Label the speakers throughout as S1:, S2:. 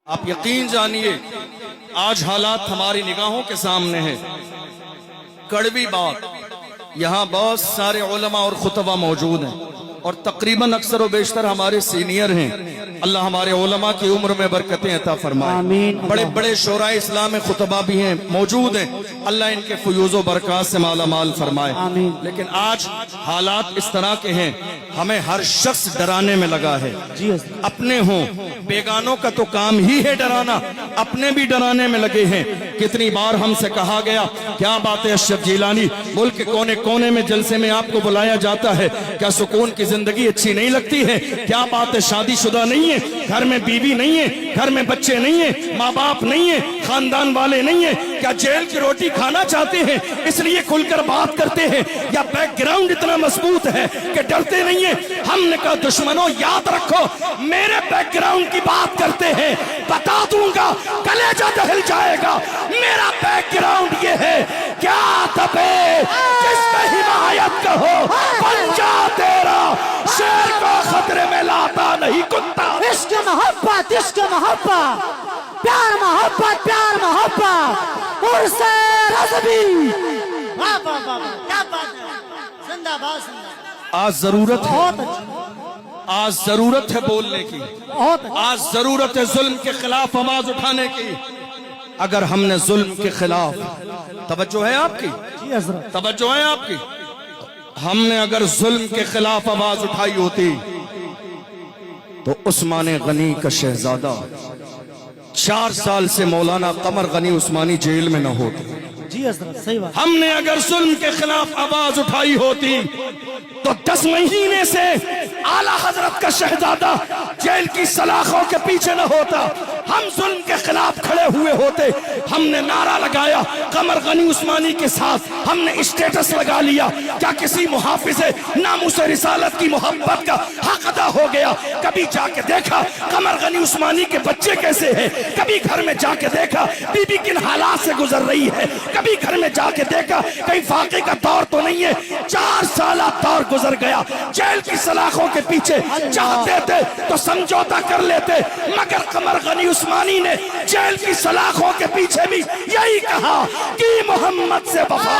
S1: آپ یقین جانیے آج حالات ہماری نگاہوں کے سامنے ہیں. کڑوی بات، یہاں بہت سارے علماء اور خطبہ موجود ہیں اور تقریباً اکثر و بیشتر ہمارے سینئر ہیں. اللہ ہمارے علماء کی عمر میں برکتیں عطا فرمائے. بڑے بڑے شورائے اسلام خطبہ بھی ہیں، موجود ہیں. اللہ ان کے فیوز و برکات سے مالا مال فرمائے. لیکن آج حالات اس طرح کے ہیں، ہمیں ہر شخص ڈرانے میں لگا ہے. اپنے ہوں بیگانوں کا تو کام ہی ہے ڈرانا، اپنے بھی ڈرانے میں لگے ہیں. کتنی بار ہم سے کہا گیا کیا بات ہے اشرف جیلانی، ملک کے کونے کونے میں جلسے میں آپ کو بلایا جاتا ہے، کیا سکون کی زندگی اچھی نہیں لگتی ہے؟ کیا بات ہے شادی شدہ نہیں ہے، گھر میں بیوی نہیں ہے، گھر میں بچے نہیں ہیں، ماں باپ نہیں ہیں، خاندان والے نہیں ہیں؟ کیا جیل کی روٹی کھانا چاہتے ہیں اس لیے کھل کر بات کرتے ہیں، یا بیک گراؤنڈ اتنا مضبوط ہے کہ ڈرتے نہیں ہیں؟ ہم نے کہا دشمنوں یاد رکھو، میرے بیک گراؤنڈ کی بات کرتے ہیں، بتا دوں گا کلیجہ دہل جائے گا. میرا بیک گراؤنڈ یہ ہے، کیا دبے جس میں حمایت کہو بن جا تیرا، شیر کو خطرے میں لاتا نہیں کتا.
S2: عشق محبت، عشق محبت، پیار محبت، پیار محبت، عرص رضوی. واہ واہ واہ، کیا بات ہے، زندہ باد زندہ باد.
S1: آج ضرورت ہے،
S2: بہت اچھا،
S1: آج ضرورت ہے بولنے کی،
S2: بہت اچھا.
S1: آج ضرورت ہے ظلم کے خلاف آواز اٹھانے کی. اگر ہم نے ظلم کے خلاف، توجہ ہے آپ کی،
S2: جی حضرت،
S1: توجہ ہے آپ کی، ہم نے اگر ظلم کے خلاف آواز اٹھائی ہوتی تو عثمان غنی کا شہزادہ 4 سال سے مولانا قمر غنی عثمانی جیل میں نہ ہوتے.
S2: جی حضرت، صحیح بات.
S1: ہم نے اگر ظلم کے خلاف آواز اٹھائی ہوتی تو 10 مہینے سے اعلیٰ حضرت کا شہزادہ جیل کی سلاخوں کے پیچھے نہ ہوتا. ہم ظلم کے خلاف کھڑے ہوئے ہوتے. ہم نے نعرہ لگایا قمر غنی عثمانی کے ساتھ، ہم نے اسٹیٹس لگا لیا. کیا کسی محافظ ناموس رسالت کی محبت کا حق ادا ہو گیا؟ کبھی جا کے دیکھا قمر غنی عثمانی کے بچے کیسے ہیں؟ کبھی گھر میں جا کے دیکھا بی بی کن حالات سے گزر رہی ہے؟ کبھی گھر میں جا کے دیکھا کہیں فاقے کا دور تو نہیں ہے؟ 4 سالہ دور گزر گیا. جیل کی سلاخوں کے پیچھے چاہتے تھے تو سمجھوتا کر لیتے، مگر قمر غنی عثمانی نے جیل کی سلاخوں کے پیچھے بھی یہی کہا کہ محمد سے وفا،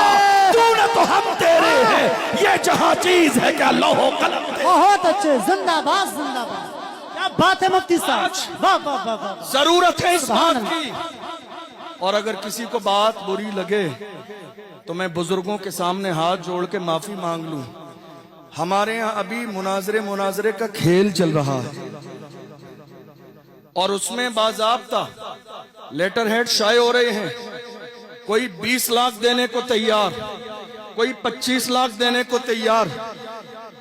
S1: تو نہ تو ہم تیرے ہیں، یہ جہاں چیز ہے کیا لوح و قلم.
S2: بہت اچھے، زندہ باد زندہ باد. کیا بات ہے مفتی صاحب، واہ واہ واہ واہ.
S1: ضرورت ہے اس بات کی. اور اگر کسی کو بات بری لگے تو میں بزرگوں کے سامنے ہاتھ جوڑ کے معافی مانگ لوں. ہمارے یہاں ابھی مناظرے کا کھیل چل رہا ہے اور اس میں باضابطہ لیٹر ہیڈ شائع ہو رہے ہیں. کوئی 20 لاکھ دینے کو تیار، کوئی 25 لاکھ دینے کو تیار.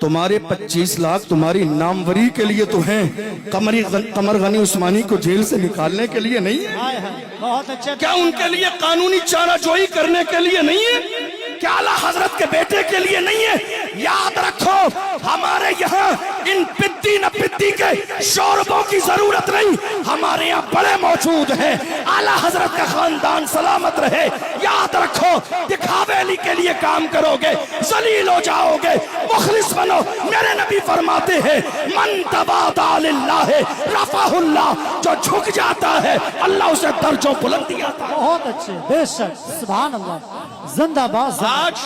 S1: تمہارے 25 لاکھ تمہاری ناموری کے لیے تو ہیں، قمر غنی عثمانی کو جیل سے نکالنے کے لیے نہیں ہے.
S2: بہت اچھا.
S1: کیا ان کے لیے قانونی چارہ جوئی کرنے کے لیے نہیں ہے؟ کیا اعلیٰ حضرت کے بیٹے کے لیے نہیں ہے؟ یاد رکھو ہمارے یہاں ان پدی نہ پدی کے شوربوں کی ضرورت نہیں. ہمارے یہاں بڑے موجود ہیں. اعلیٰ حضرت کا خاندان سلامت رہے. یاد رکھو دکھاوے کے لیے کام کرو گے ذلیل ہو جاؤ گے. مخلص بنو. میرے نبی فرماتے ہیں من تواضع للہ رفعہ اللہ، جو جھک جاتا ہے اللہ اسے درجوں بلندی آتا ہے.
S2: بہت اچھے، بے شک، سبحان اللہ، زندہ باد.
S1: آج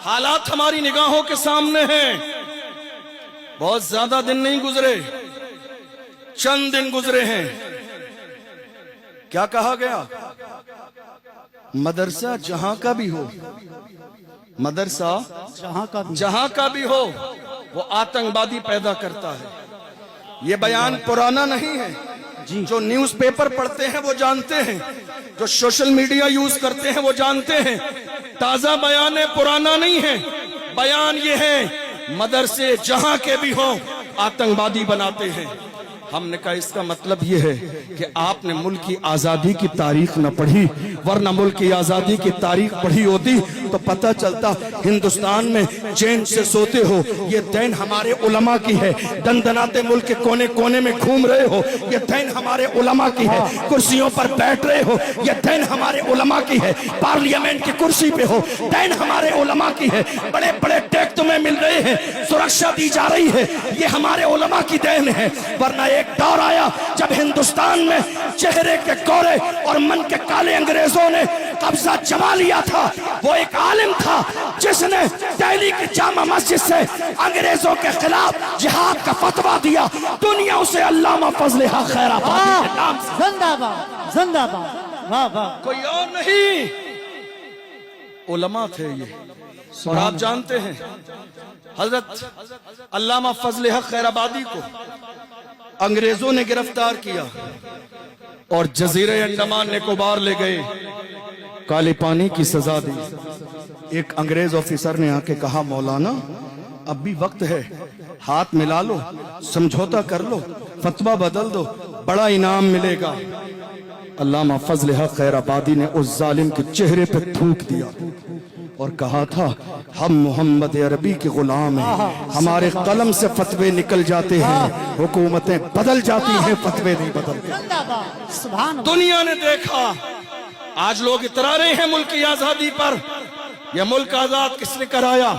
S1: حالات ہماری نگاہوں کے سامنے ہیں. بہت زیادہ دن نہیں گزرے، چند دن گزرے ہیں. کیا کہا گیا؟ مدرسہ جہاں کا بھی ہو، مدرسہ جہاں کا بھی ہو وہ آتنکوادی پیدا کرتا ہے. یہ بیان پرانا نہیں ہے. جو نیوز پیپر پڑھتے ہیں وہ جانتے ہیں، جو سوشل میڈیا یوز کرتے ہیں وہ جانتے ہیں. تازہ بیان ہے، پرانا نہیں ہے. بیان یہ ہے مدرسے جہاں کے بھی ہوں آتنکوادی بناتے ہیں. ہم نے کہا اس کا مطلب یہ ہے کہ آپ نے ملک کی آزادی کی تاریخ نہ پڑھی، ورنہ ملک کی آزادی کی تاریخ پڑھی ہوتی तो पता चलता हिंदुस्तान में चैन से सोते हो, ये दैन हमारे उलमा की है। दनदनाते मुल्क के कोने कोने में घूम रहे हो, ये दैन हमारे उलमा की है। कुर्सियों पर बैठ रहे हो, ये दैन हमारे उलमा की है। पार्लियामेंट की कुर्सी पे हो, दैन हमारे उलमा की है। बड़े बड़े टैग तुम्हें मिल रहे हैं, सुरक्षा दी जा रही है, ये हमारे उलमा की देन है। वरना एक दौर आया जब हिंदुस्तान में चेहरे के कोरे और मन के काले अंग्रेजों ने कब्जा जमा लिया था। वो एक आलिम था जिसने दिल्ली की जामा मस्जिद से अंग्रेजों के खिलाफ जिहाद का फतवा दिया। दुनिया उसे अल्लामा फजल हक खैराबादी के नाम से
S2: जिंदाबाद जिंदाबाद, वाह वाह।
S1: कोई और नहीं, उलमा थे ये। और आप जानते हैं हजरत अल्लामा फजल हक खैराबादी को अंग्रेजों ने गिरफ्तार किया और जजीरे अंडमान निकोबार ले गए, काले पानी की सजा दी। एक अंग्रेज ऑफिसर ने आके कहा, मौलाना अब भी वक्त है, हाथ मिला लो, समझौता कर लो, फतवा बदल दो, बड़ा इनाम मिलेगा। अल्लामा फजल हक खैराबादी ने उस जालिम के चेहरे पे थूक दिया और कहा था, हम मोहम्मद अरबी के गुलाम हैं, हमारे कलम से फतवे निकल जाते हैं, हुकूमतें बदल जाती हैं, फतवे नहीं बदलते।
S2: सुभान अल्लाह।
S1: दुनिया ने देखा, आज लोग इतरा रहे हैं मुल्क की आजादी पर। यह मुल्क आजाद किसने कराया?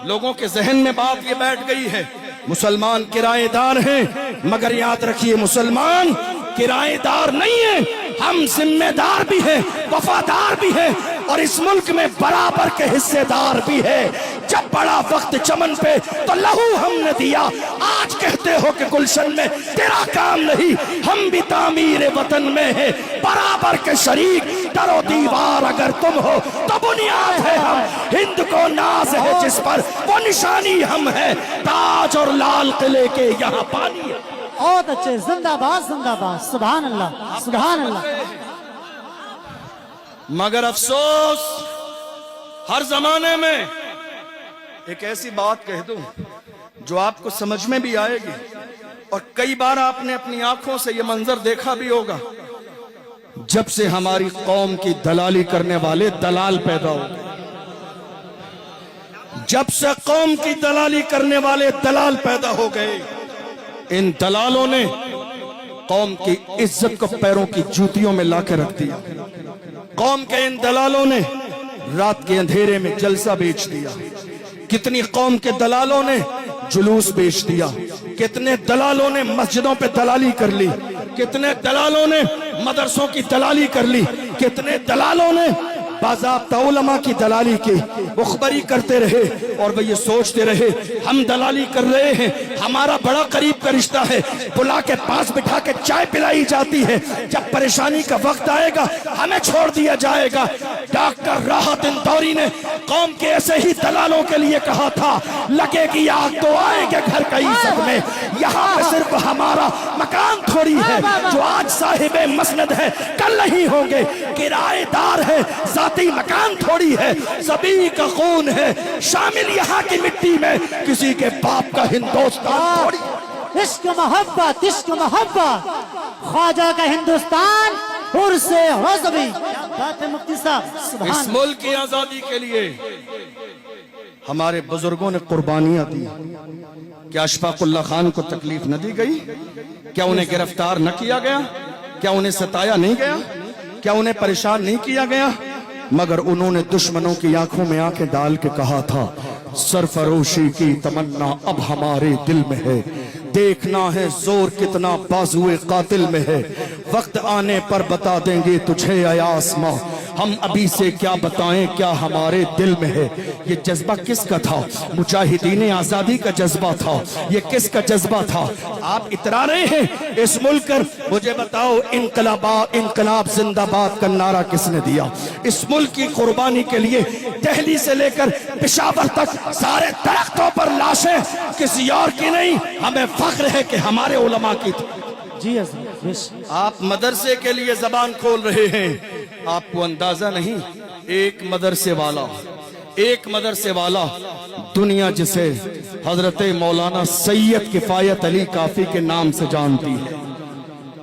S1: लोगों के जहन में बात ये बैठ गई है, मुसलमान किराएदार हैं। मगर याद रखिए, मुसलमान किराएदार नहीं है, हम जिम्मेदार भी हैं, वफादार भी हैं और इस मुल्क में बराबर के हिस्सेदार भी है। जब बड़ा वक्त चमन पे तो लहू हमने दिया, आज कहते हो कि गुलशन में तेरा काम नहीं, हम भी तामीर वतन में है बराबर के शरीक। डरो दीवार अगर तुम हो तो बुनियाद है हम, हिंद को नाज है जिस पर वो निशानी हम है, ताज और लाल किले के यहाँ पानी है।
S2: बहुत अच्छे, जिंदाबाद जिंदाबाद, सुभान अल्लाह सुभान अल्लाह।
S1: मगर अफसोस, हर जमाने में एक ऐसी बात कह दूं जो आपको समझ में भी आएगी और कई बार आपने अपनी आंखों से यह मंजर देखा भी होगा। जब से हमारी कौम की दलाली करने वाले दलाल पैदा हो गए, जब से कौम की दलाली करने वाले दलाल पैदा हो गए, इन दलालों ने कौम की इज्जत को पैरों की जूतियों में लाकर रख दिया। कौम के इन दलालों ने रात के अंधेरे में जलसा बेच दिया। कितनी कौम के दलालों ने जुलूस बेच दिया, कितने दलालों ने मस्जिदों पे दलाली कर ली, कितने दलालों ने मदरसों की दलाली कर ली, कितने दलालों ने बाज़ाब्ता उलमा की दलाली की। मुखबरी करते रहे और वो ये सोचते रहे हम दलाली कर रहे हैं, हमारा बड़ा करीब का रिश्ता है, बुला के पास बिठा के चाय पिलाई जाती है, जब परेशानी का वक्त आएगा हमें छोड़ दिया जाएगा। डॉक्टर राहत इंदौरी ने कौम के ऐसे ही दलालों के लिए कहा था, लगेगी आग तो आएंगे घर कई सब में, यहाँ पे सिर्फ हमारा मकान थोड़ी है, जो आज साहिबे मसनद है कल नहीं होंगे, किराएदार है जाती मकान थोड़ी है, सभी का खून है शामिल यहाँ की मिट्टी में, किसी के बाप का हिंदुस्तान थोड़ी।
S2: इश्क मोहब्बत इश्क मोहब्बत, ख्वाजा का हिंदुस्तान उर्से रज़वी। बात है मुफ्ती साहब, सुभान।
S1: इस मुल्क की आजादी के लिए हमारे बुजुर्गों ने कुर्बानियां दी। क्या अशफाकुल्लाह खान को तकलीफ न दी गई? क्या उन्हें गिरफ्तार न किया गया? क्या उन्हें सताया नहीं गया? क्या उन्हें परेशान नहीं किया गया? मगर उन्होंने दुश्मनों की आंखों में आंखें डाल के कहा था, सरफरोशी की तमन्ना अब हमारे दिल में है, देखना है जोर कितना बाजुए कातिल में है, वक्त आने पर बता देंगे तुझे आया आसमां, हम अभी से क्या बताएं क्या हमारे दिल में है। ये जज्बा किसका था? मुजाहिदीन आजादी का जज्बा था। ये किसका जज्बा था? आप इतरा रहे हैं इस मुल्क कर, मुझे बताओ इनकलाब जिंदाबाद का नारा किसने दिया? इस मुल्क की कुर्बानी के लिए दिल्ली से लेकर पेशावर तक सारे दरख्तों पर लाशें किसी और की नहीं, हमें फख्र है कि हमारे उलमा की थी।
S2: जी
S1: आप मदरसे के लिए जबान खोल रहे हैं, आपको अंदाजा नहीं, एक मदरसे वाला दुनिया जिसे हजरत मौलाना सैयद किफायत अली काफी के नाम से जानती है।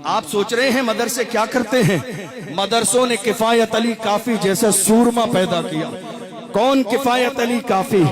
S1: आप सोच रहे हैं मदरसे क्या करते हैं? मदरसों ने किफायत अली काफी जैसे सूरमा पैदा किया। کون کفایت علی کافی،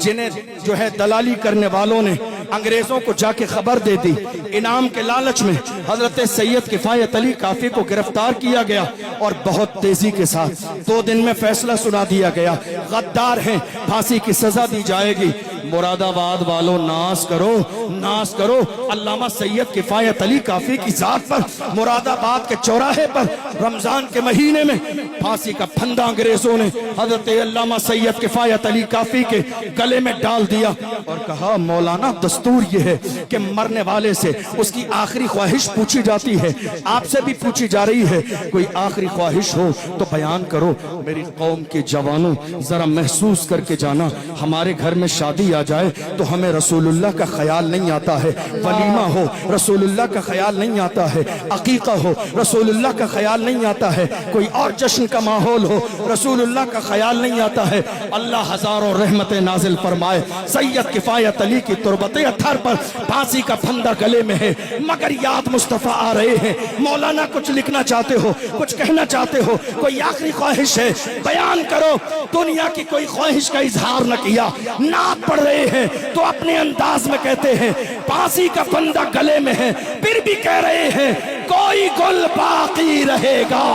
S1: جنہیں جو ہے دلالی کرنے والوں نے انگریزوں کو جا کے خبر دے دی، انعام کے لالچ میں حضرت سید کفایت علی کافی کو گرفتار کیا گیا اور بہت تیزی کے ساتھ 2 دن میں فیصلہ سنا دیا گیا، غدار ہیں، پھانسی کی سزا دی جائے گی۔ مراد آباد والوں ناز کرو، ناز کرو، علامہ سید کفایت علی کافی کی ذات پر مراد آباد کے چوراہے پر رمضان کے مہینے میں پھانسی کا پھندا انگریزوں نے حضرت علامہ سید کفایت علی کافی کے گلے میں ڈال دیا اور کہا مولانا دستور یہ ہے کہ مرنے والے سے اس کی آخری خواہش پوچھی جاتی ہے، آپ سے بھی پوچھی جا رہی ہے، کوئی آخری خواہش ہو تو بیان کرو۔ میری قوم کے جوانوں ذرا محسوس کر کے جانا، ہمارے گھر میں شادی آ جائے تو ہمیں رسول اللہ کا خیال نہیں آتا ہے، ولیمہ ہو رسول اللہ کا خیال نہیں آتا ہے، عقیقہ ہو رسول اللہ کا خیال نہیں آتا ہے، کوئی اور جشن کا ماحول ہو رسول اللہ کا خیال نہیں آتا ہے۔ اللہ ہزاروں رحمتیں نازل فرمائے، سید کفایت علی کی تربت اطہر پر پھانسی کا پھندا گلے میں ہے، مگر یاد مصطفیٰ آ رہے ہیں۔ مولانا کچھ لکھنا چاہتے ہو، کچھ کہنا چاہتے ہو، کوئی آخری خواہش ہے بیان کرو۔ دنیا کی کوئی خواہش کا اظہار نہ کیا، نعت پڑھ رہے ہیں تو اپنے انداز میں کہتے ہیں پھانسی کا پھندا گلے میں ہے، پھر بھی کہہ رہے ہیں کوئی گل باقی رہے گا،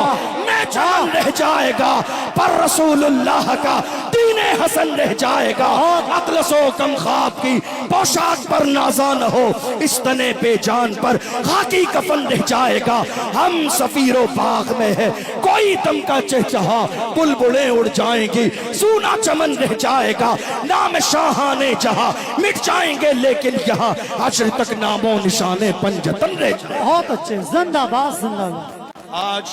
S1: میدان رہ جائے گا، پر رسول اللہ کا دین حسن رہ جائے گا۔ اطلس و کم خواب کی پوشاک پر نازا نہ ہو، اس تنے بے جان پر خاکی کفن رہ جائے گا۔ ہم سفیر و باغ میں ہے، کوئی دم کا چہچہا، بلبلیں اڑ جائیں گی، سونا چمن رہ جائے گا۔ نام شاہانے جہاں مٹ جائیں گے، لیکن یہاں حشر تک نام و نشانے پنجتن رہ جائیں۔
S2: بہت اچھے، زندہ باد زندہ باد۔
S1: آج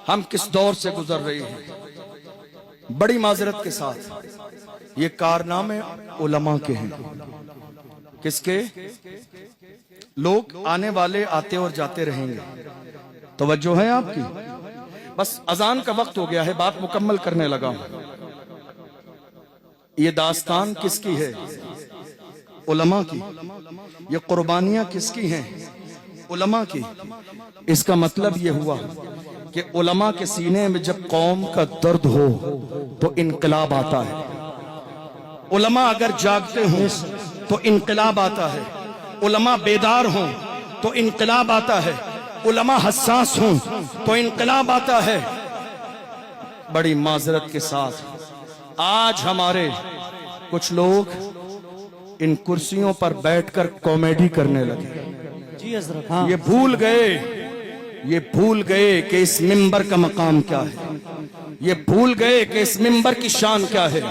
S1: ہم کس دور سے گزر رہے ہیں، بڑی معذرت کے ساتھ یہ کارنامے علماء کے ہیں۔ کس کے؟ لوگ آنے والے آتے اور جاتے رہیں گے، توجہ ہے آپ کی؟ بس اذان کا وقت ہو گیا ہے، بات مکمل کرنے لگا ہوں۔ یہ داستان کس کی ہے؟ علماء کی۔ یہ قربانیاں کس کی ہیں؟ علماء کی۔ اس کا مطلب یہ ہوا کہ علماء کے سینے میں جب قوم کا درد ہو تو انقلاب آتا ہے۔ علماء اگر جاگتے ہوں تو انقلاب آتا ہے، علماء بیدار ہوں تو انقلاب آتا ہے، علماء حساس ہوں تو انقلاب آتا ہے۔ بڑی معذرت کے ساتھ آج ہمارے کچھ لوگ ان کرسیوں پر بیٹھ کر کامیڈی کرنے لگے۔
S2: جی حضرت، ہاں،
S1: یہ بھول گئے کہ اس منبر کا مقام کیا ہے، یہ بھول گئے کہ اس منبر کی شان کیا ہے،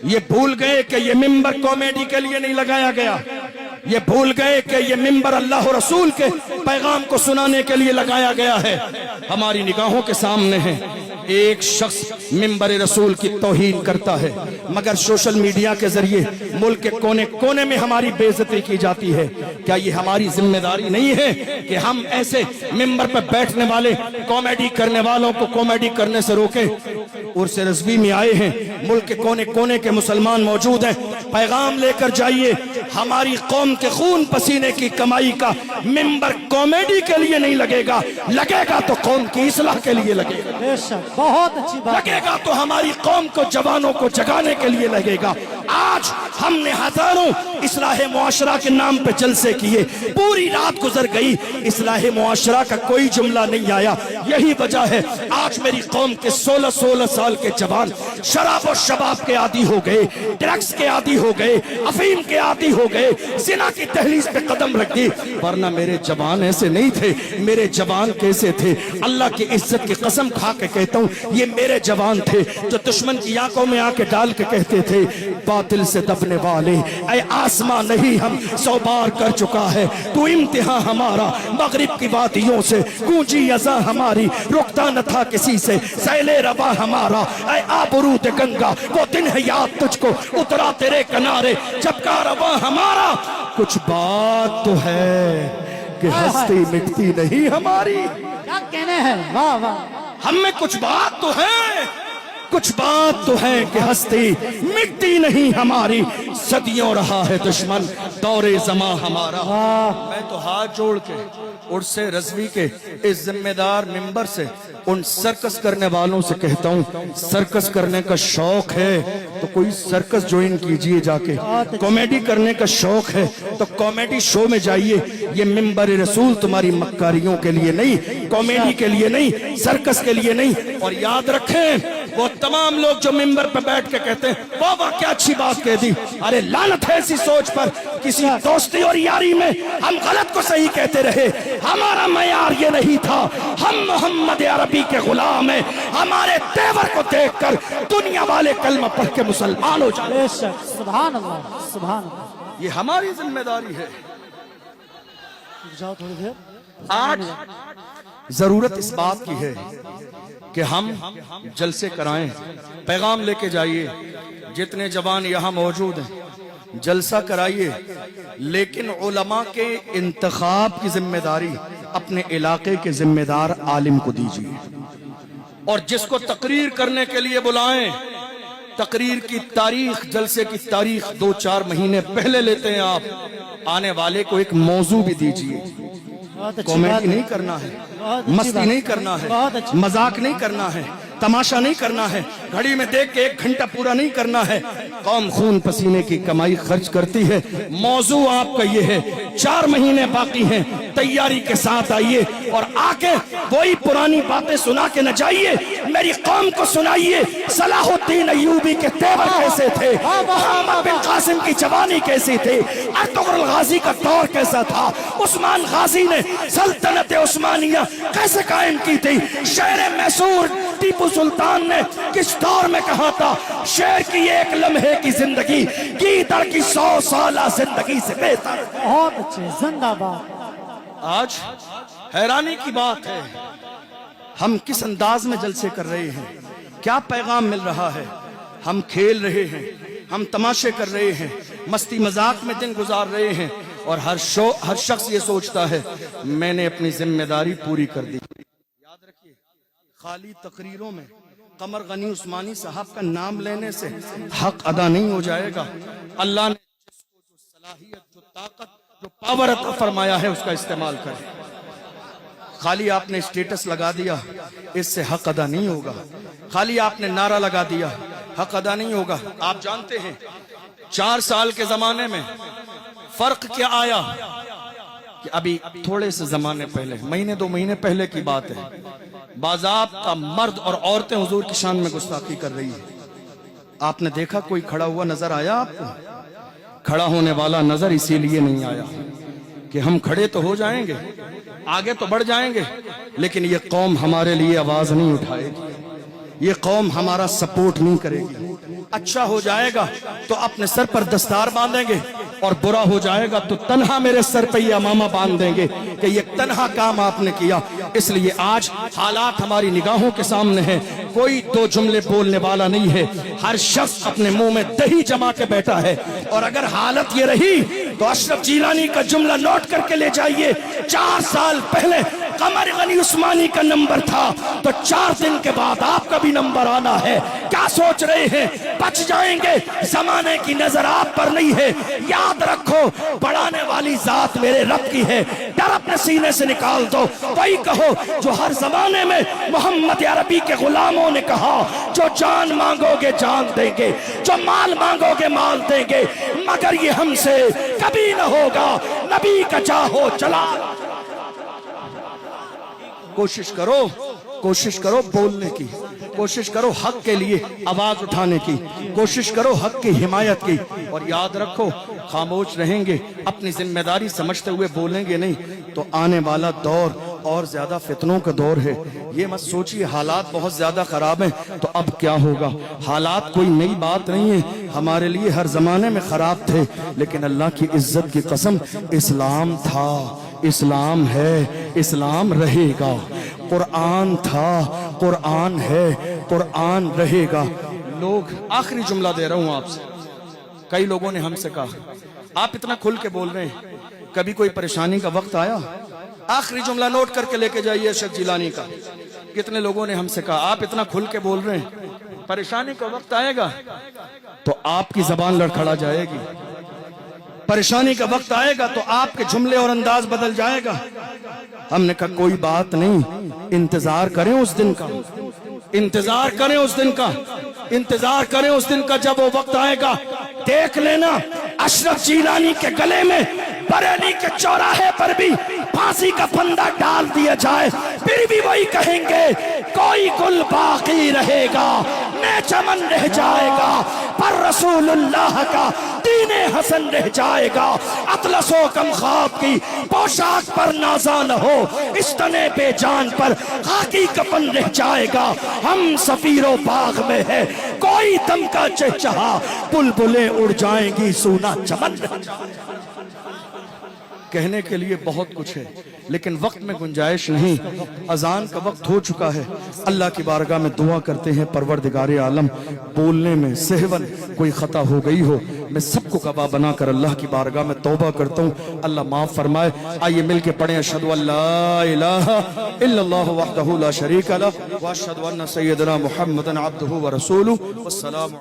S1: یہ بھول گئے کہ یہ منبر کامیڈی کے لیے نہیں لگایا گیا، یہ بھول گئے کہ یہ منبر اللہ و رسول کے پیغام کو سنانے کے لیے لگایا گیا ہے۔ ہماری نگاہوں کے سامنے ہے ایک شخص منبر رسول کی توہین کرتا ہے، مگر سوشل میڈیا کے ذریعے ملک کے کونے کونے میں ہماری بے عزتی کی جاتی ہے۔ کیا یہ ہماری ذمہ داری نہیں ہے کہ ہم ایسے منبر پر بیٹھنے والے کامیڈی کرنے والوں کو کامیڈی کرنے سے روکیں؟ عرس رضوی میں آئے ہیں، ملک کے کونے کونے کے مسلمان موجود ہیں، پیغام لے کر جائیے۔ ہماری قوم کے خون پسینے کی کمائی کا منبر کامیڈی کے لیے نہیں لگے گا، لگے گا تو قوم کی اصلاح کے لیے لگے گا،
S2: بے شک، بہت اچھی بات۔
S1: لگے گا تو ہماری قوم کو جوانوں کو جگانے کے لیے لگے گا۔ آج ہم نے ہزاروں اصلاح معاشرہ کے نام پہ جلسے کیے، پوری رات گزر گئی، اصلاح معاشرہ کا کوئی جملہ نہیں آیا۔ یہی وجہ ہے آج میری قوم کے 16 سال کے جوان شراب و شباب کے عادی ہو گئے، ڈرگز کے عادی ہو گئے، افیم کے عادی ہو گئے، زنا کی دہلیز پہ قدم رکھ دی۔ ورنہ میرے جوان ایسے نہیں تھے۔ میرے جوان کیسے تھے؟ اللہ کی عزت کی قسم کھا کے کہتا ہوں، یہ میرے جوان تھے جو دشمن کی آنکھوں میں آ کے ڈال کے کہتے تھے باطل سے دبنے والے، اے آسمان نہیں ہم 100 بار کر چکا ہے تو امتحان ہمارا، مغرب کی وادیوں سے گونجی اذاں ہماری، رکتا نہ تھا کسی سے سیل روا ہمارا، اے آبرود گنگا وہ دن ہے یاد تجھ کو اترا تیرے کنارے جب کارواں ہمارا۔ کچھ بات تو ہے کہ ہستی مٹتی نہیں ہماری،
S2: کیا کہنے ہیں، واہ واہ۔
S1: ہم میں کچھ بات تو ہے कुछ बात तो है कि हस्ती मिटती नहीं हमारी, सदियों रहा है दुश्मन दौरे ज़मा हमारा। मैं तो हाथ जोड़ के उर्से रज़वी के इस जिम्मेदार मिंबर से उन सर्कस करने वालों से कहता हूँ, सर्कस करने का शौक है तो कोई सर्कस ज्वाइन कीजिए जाके, कॉमेडी करने का शौक है तो कॉमेडी शो में जाइए। ये मिंबर रसूल तुम्हारी मक्कारियों के लिए नहीं, कॉमेडी के लिए नहीं, सर्कस के लिए नहीं। और याद रखें वो तमाम लोग जो मिंबर पर बैठ के कहते हैं वाह वाह क्या अच्छी बात कह दी, अरे लानत है ऐसी सोच पर। किसी दोस्ती और यारी में हम गलत को सही कहते रहे, हमारा मयार ये नहीं था। हम मोहम्मद अरबी के गुलाम हैं, हमारे तेवर को देखकर दुनिया वाले कलमा पढ़ के मुसलमान हो जाए।
S2: बेशक, सुभान अल्लाह, सुभान अल्लाह।
S1: ये हमारी जिम्मेदारी है।
S2: जाओ थोड़ी देर।
S1: आज जरूरत इस बात की है कि हम जलसे कराएं, पैगाम लेके जाइए। जितने जवान यहाँ मौजूद हैं जलसा कराइए, लेकिन उलमा के इंतखाब की जिम्मेदारी अपने इलाके के जिम्मेदार आलिम को दीजिए। और जिसको तकरीर करने के लिए बुलाएं, तकरीर की तारीख, जलसे की तारीख 2-4 महीने पहले लेते हैं आप। आने वाले को एक मौजू भी दीजिए। कॉमेडी नहीं करना है, मस्ती नहीं करना है, मजाक नहीं करना है, तमाशा नहीं करना है, घड़ी में देख के 1 घंटा पूरा नहीं करना है। कौम खून पसीने की कमाई खर्च करती है। मौजू आपका ये है, 4 महीने बाकी हैं, तैयारी के साथ आइए और आके वही पुरानी बातें सुना के न जाइए, मेरी कौम को सुनाइए सलाहुद्दीन अय्यूबी के तेवर कैसे थे, मोहम्मद बिन कासिम की जवानी कैसी थी, अर्तुगरुल गाजी का दौर कैसा था, उस्मान गाजी ने सल्तनत उस्मानिया कैसे कायम की थी, शेर मैसूर टीपू सुल्तान ने किस दौर में कहा था, शेर की 1 लम्हे की जिंदगी गीदड़ की 100 साला जिंदगी से बेहतर।
S2: बहुत अच्छे, जिंदाबाद।
S1: आज हैरानी की बात है, हम किस अंदाज में जलसे कर रहे हैं, क्या पैगाम मिल रहा है। हम खेल रहे हैं, हम तमाशे कर रहे हैं, मस्ती मजाक में दिन गुजार रहे हैं, और हर शख्स ये सोचता है मैंने अपनी जिम्मेदारी पूरी कर दी। याद रखिए, खाली तकरीरों में कमर गनी उस्मानी साहब का नाम लेने से हक अदा नहीं हो जाएगा। अल्लाह ने जिसको जो सलाहियत, जो ताकत, जो पावर अता फरमाया है उसका इस्तेमाल करें। खाली आपने स्टेटस लगा दिया, इससे हक अदा नहीं होगा। खाली आपने नारा लगा दिया, हक अदा नहीं होगा। आप जानते हैं 4 साल के जमाने में फर्क क्या आया कि अभी थोड़े से जमाने पहले, महीने 2 महीने पहले की बात है, बाज़ाब्ता मर्द और औरतें हुजूर की शान में गुस्ताखी कर रही है। आपने देखा कोई खड़ा हुआ नजर आया आपको? खड़ा होने वाला नजर इसीलिए नहीं आया कि हम खड़े तो हो जाएंगे, आगे तो बढ़ जाएंगे, लेकिन ये कौम हमारे लिए आवाज नहीं उठाएगी, ये कौम हमारा सपोर्ट नहीं करेगी। अच्छा हो जाएगा तो अपने सर पर दस्तार बांधेंगे, और बुरा हो जाएगा तो तन्हा मेरे सर पे ये अमामा बांध देंगे कि ये तन्हा काम आपने किया। इसलिए आज हालात हमारी निगाहों के सामने हैं, कोई 2 जुमले बोलने वाला नहीं है, हर शख्स अपने मुंह में दही जमा के बैठा है। और अगर हालत ये रही तो अशरफ जिलानी का जुमला नोट करके ले जाइए। 4 साल पहले कमर गनी उस्मानी का नंबर था, तो 4 दिन के बाद आपका भी नंबर आना है। क्या सोच रहे हैं बच जाएंगे? जमाने की नजर आप पर नहीं है। याद रखो, बढ़ाने वाली जात मेरे रब की है। डर अपने सीने से निकाल दो, वही कहो जो हर जमाने में मोहम्मद अरबी के गुलामों ने कहा, जो जान मांगोगे जान देंगे, जो माल मांगोगे माल देंगे, मगर ये हमसे कभी न होगा, नबी का चाहो चला। कोशिश करो बोलने की, कोशिश करो हक के लिए आवाज उठाने की, कोशिश करो हक की हिमायत की। और याद रखो, खामोश रहेंगे, अपनी जिम्मेदारी समझते हुए बोलेंगे नहीं, तो आने वाला दौर और ज्यादा फितनों का दौर है। ये मत सोचिए हालात बहुत ज्यादा खराब हैं तो अब क्या होगा। हालात कोई नई बात नहीं है, हमारे लिए हर जमाने में खराब थे, लेकिन अल्लाह की इज्जत की कसम, इस्लाम था, इस्लाम है, इस्लाम रहेगा। कुरान था, कुरान है, कुरान रहेगा। लोग, आखिरी जुमला दे रहा हूं आपसे, कई लोगों ने हमसे कहा आप इतना खुल के बोल रहे हैं, कभी कोई परेशानी का वक्त आया? आखिरी जुमला नोट करके लेके जाइए अशरफ जिलानी का। कितने लोगों ने हमसे कहा आप इतना खुल के बोल रहे हैं, परेशानी का वक्त आएगा तो आपकी जबान लड़खड़ा जाएगी, परेशानी का वक्त आएगा तो आपके जुमले और अंदाज बदल जाएगा। हमने कहा कोई बात नहीं, इंतजार करें उस दिन का, इंतजार करें उस दिन का, इंतजार करें उस दिन का जब वो वक्त आएगा। देख लेना अशरफ जीलानी के गले में बरेली के चौराहे पर भी फांसी का फंदा डाल दिया जाए, फिर भी वही कहेंगे कोई गुल बाकी रहेगा, न चमन रह जाएगा, पर रसूलुल्लाह का दीने हसन रह जाएगा। अतलसो कम ख्वाब की पोशाक पर नाजा न हो, इस तने पे जान पर खाकी कफन रह जाएगा। हम सफीरो बाग में है, कोई दम का चहचहा, बुलबुलें उड़ जाएंगी, सूना चमन रह जाएगा। कहने के लिए बहुत कुछ है लेकिन वक्त में गुंजाइश नहीं। अजान का वक्त हो चुका है। अल्लाह की बारगाह में दुआ करते हैं परवरदिगारे आलम, बोलने में सहवन कोई खता हो गई हो, मैं सबको गवाह बनाकर अल्लाह की बारगाह में तौबा करता हूँ, अल्लाह माफ फरमाए। आइए मिलके पढ़ें अशहदु अल्ला इलाहा इल्लल्लाहु वहदहु ला शरीका लह व अशहदु अन्ना सय्यदना मुहम्मदन अब्दुहु व रसूलुहु। वस्सलामु